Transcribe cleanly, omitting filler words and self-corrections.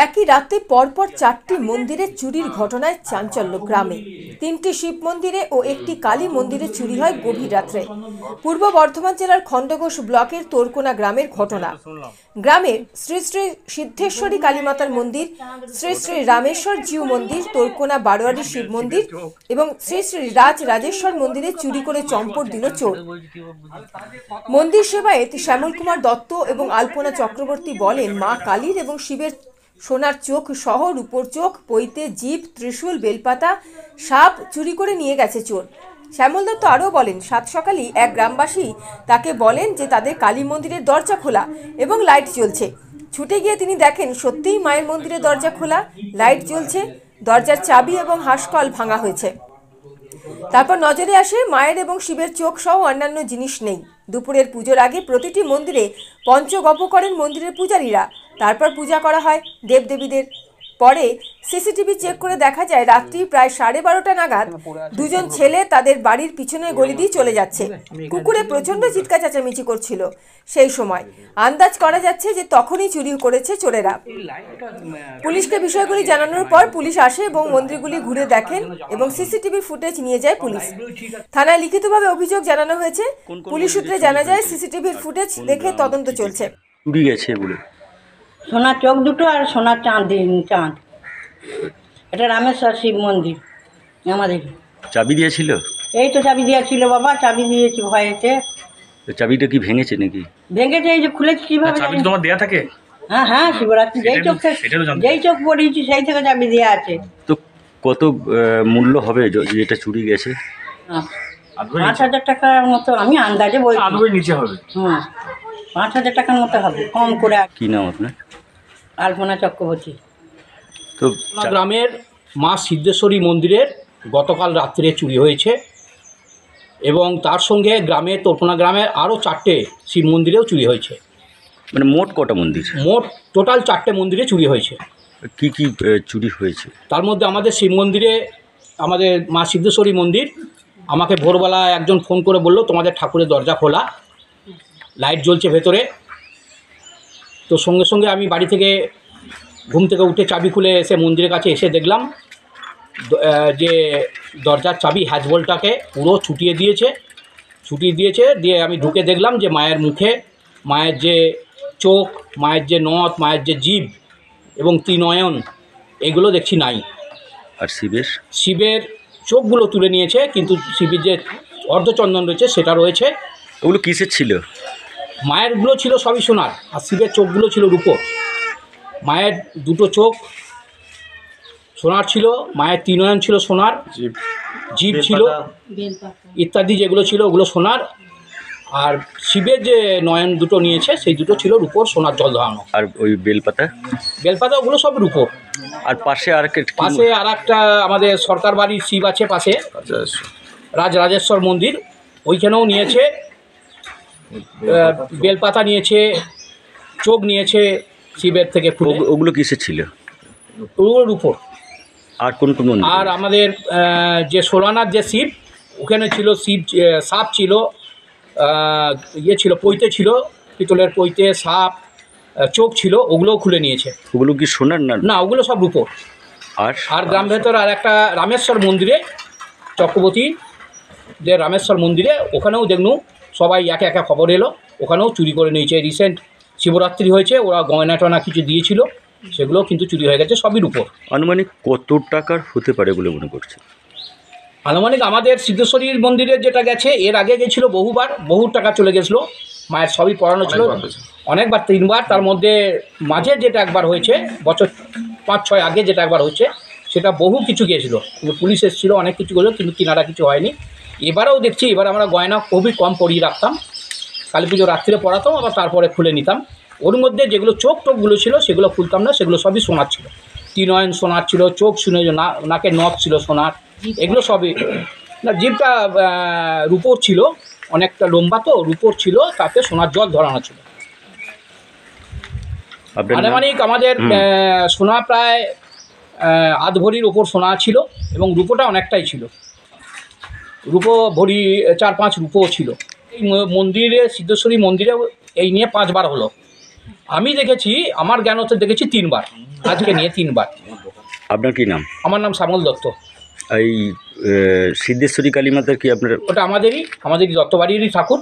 একই রাতে পরপর 4টি মন্দিরে চুরির ঘটনায় চাঞ্চল্য গ্রামে। 3টি শিব মন্দিরে ও একটি কালী মন্দিরে চুরি হয় গভীর রাত্রে। পূর্ব বর্ধমান জেলার খণ্ডঘোষ ব্লকের তোরকোনা গ্রামের ঘটনা। গ্রামের শ্রী শ্রী সিদ্ধেশ্বরী কালীমাতার মন্দির, শ্রী শ্রী রামেশ্বর জিউ মন্দির, তোরকোনা বারোয়ারি শিব মন্দির এবং শ্রী শ্রী রাজেশ্বর মন্দিরে চুরি করে চম্পট দিল চোর। মন্দির সেবায়েত শ্যামল কুমার দত্ত এবং আলপনা চক্রবর্তী বলেন, মা কালীর এবং শিবের সোনার চোখ সহ রূপোর চোখ, পৈতে, জিভ, ত্রিশূল, বেলপাতা, সাপ চুরি করে নিয়ে গেছে চোর। শ্যামল দত্ত আরও বলেন, সাত সকালেই এক গ্রামবাসী তাকে বলেন যে তাদের কালী মন্দিরের দরজা খোলা এবং লাইট জ্বলছে। ছুটে গিয়ে তিনি দেখেন সত্যিই মায়ের মন্দিরের দরজা খোলা, লাইট জ্বলছে, দরজার চাবি এবং হাঁসকল ভাঙা হয়েছে। তারপর নজরে আসে মায়ের এবং শিবের চোখ সহ অন্যান্য জিনিস নেই। দুপুরের পুজোর আগে প্রতিটি মন্দিরে পঞ্চগব্য করেন মন্দিরের পূজারীরা। তারপর পূজা করা হয় দেবদেবীদের। পরে সিসিটিভি চেক করে দেখা যায় রাত্রি প্রায় 12:30 নাগাদ দুজন ছেলে তাদের বাড়ির পিছনে গলি দিয়ে চলে যাচ্ছে। কুকুরে প্রচণ্ড চিৎকার চেঁচামেচি করছিল। সেই সময় আন্দাজ করা যাচ্ছে যে তখনই চুরি করেছে চোরেরা। পুলিশকে বিষয়গুলি জানানোর পর পুলিশ আসে এবং মন্দিরগুলি ঘুরে দেখেন এবং সিসিটিভি ফুটেজ নিয়ে যায় পুলিশ। থানায় লিখিতভাবে অভিযোগ জানানো হয়েছে। পুলিশ সূত্রে জানা যায় সিসিটিভির ফুটেজ দেখে তদন্ত চলছে। চুরি গেছে বলে সোনার চোখ দুটো আর সোনার চাঁদ। এটা রামেশ্বর শিব মন্দির আমাদের। চাবি দিয়েছিল? এই তো চাবি দিয়েছিল বাবা, চাবি দিয়েছি ভয়েতে। চাবিটা কি ভেঙেছে নাকি? ভেঙেছে, এই যে খুলেছি কিভাবে। চাবি তোমার দেয়া থাকে? হ্যাঁ হ্যাঁ, শিবরাত্রি যেই চোখ পড়িয়েছি সেই থেকে চাবি দেওয়া আছে। তো কত মূল্য হবে যেটা চুরি গেছে? 5,000 টাকার মতো আমি আন্দাজে বলছি। নিচে হবে। 5,000 টাকার মতো হবে, কম করে। কি নাম আপনার? আলপনা চক্রবর্তী। তো গ্রামের মা সিদ্ধেশ্বরী মন্দিরের গতকাল রাত্রে চুরি হয়েছে এবং তার সঙ্গে তোরকোনা গ্রামের আরও 4টে শিব মন্দিরেও চুরি হয়েছে। মানে মোট কটা মন্দির? মোট টোটাল 4টে মন্দিরে চুরি হয়েছে। কি কি চুরি হয়েছে? তার মধ্যে আমাদের শিব মন্দিরে, আমাদের মা সিদ্ধেশ্বরী মন্দির, আমাকে ভোরবেলা একজন ফোন করে বলল তোমাদের ঠাকুরের দরজা খোলা, লাইট জ্বলছে ভেতরে। তো সঙ্গে সঙ্গে আমি বাড়ি থেকে ঘুম থেকে উঠে চাবি খুলে এসে মন্দিরের কাছে এসে দেখলাম যে দরজার চাবি হ্যাজবলটাকে পুরো ছুটিয়ে দিয়েছে। দিয়ে আমি ঢুকে দেখলাম যে মায়ের মুখে, মায়ের যে চোখ, মায়ের যে নথ, মায়ের যে জিভ এবং ত্রিনয়ন, এগুলো দেখছি নাই। আর শিবের চোখগুলো তুলে নিয়েছে, কিন্তু শিবের যে অর্ধচন্দন রয়েছে সেটা রয়েছে। ওগুলো কিসের ছিল? মায়েরগুলো ছিল সবই সোনার, আর শিবের চোখগুলো ছিল রূপোর। মায়ের দুটো চোখ সোনার ছিল, মায়ের ত্রিনয়ন ছিল সোনার, জিভ ছিল ইত্যাদি যেগুলো ছিল ওগুলো সোনার। আর শিবের যে নয়ন দুটো নিয়েছে সেই দুটো ছিল রূপোর, সোনার জল ধরানো। আর ওই বেলপাতা ওগুলো সব রূপোর। আর পাশে আর একটা আমাদের সরকার বাড়ির শিব আছে পাশে, রাজেশ্বর মন্দির, ওইখানেও নিয়েছে। বেলপাতা নিয়েছে, চোখ নিয়েছে শিবের থেকে। ওগুলো কিসের ছিল? ওগুলোর উপর। আর কোন কোন? আর আমাদের যে সোলানার যে শিব, ওখানে ছিল সাপ ছিল, ছিল পৈতে ছিল, পিতলের পৈতে, সাপ, চোখ ছিল, ওগুলোও খুলে নিয়েছে। ওগুলো কি সোনার? না, ওগুলো সব রূপোর। আর গ্রাম ভেতর আর একটা রামেশ্বর মন্দিরে, চক্রবর্তী যে রামেশ্বর মন্দিরে, ওখানেও দেখনু সবাই একে খবর এলো, ওখানেও চুরি করে নিয়েছে। রিসেন্ট শিবরাত্রি হয়েছে, ওরা গয়না টয়না কিছু দিয়েছিল, সেগুলো কিন্তু চুরি হয়ে গেছে, সবই উপর। আনুমানিক কত টাকার হতে পারে বলে মনে করছে? আনুমানিক আমাদের সিদ্ধেশ্বরীর মন্দিরের যেটা গেছে, এর আগে গেছিল বহু টাকা চলে গেছিলো। মায়ের সবই পড়ানো ছিল অনেকবার, 3বার। তার মধ্যে মাঝে যেটা একবার হয়েছে, বছর 5-6 আগে যেটা একবার হয়েছে, সেটা বহু কিছু গিয়েছিলো। পুলিশ এসেছিলো, অনেক কিছু গেলো, কিন্তু কিনারা কিছু হয়নি। এবারেও দেখছি, এবার আমরা গয়না খুবই কম পরিয়ে রাখতাম। কালী পুজো রাত্রিরে পড়াতাম, আবার তারপরে খুলে নিতাম। ওর মধ্যে যেগুলো টোকগুলো ছিল সেগুলো খুলতাম না, সেগুলো সবই সোনার ছিল। ত্রিনয়ন সোনার ছিল, চোখ শুনে নাকের নথ ছিল সোনার, এগুলো সবই। না, জিভটা রূপোর ছিল, অনেকটা লম্বা, তো রূপোর ছিল, তাতে সোনার জল ধরানো ছিল। আনুমানিক আমাদের সোনা প্রায় 8 ভরির ওপর সোনা ছিল, এবং রূপোটা অনেকটাই ছিল। রূপো ভরি 4-5 রূপোও ছিল। এই মন্দিরে, সিদ্ধেশ্বরী মন্দিরে এই নিয়ে 5 বার হলো। আমি দেখেছি, আমার জ্ঞান হতে দেখেছি 3 বার। আজকে নিয়ে 3বার। আপনার কি নাম? আমার নাম শ্যামল দত্ত। এই সিদ্ধেশ্বরী কালী মাতার কি আপনার? ওটা আমাদেরই দত্তবাড়িরই ঠাকুর।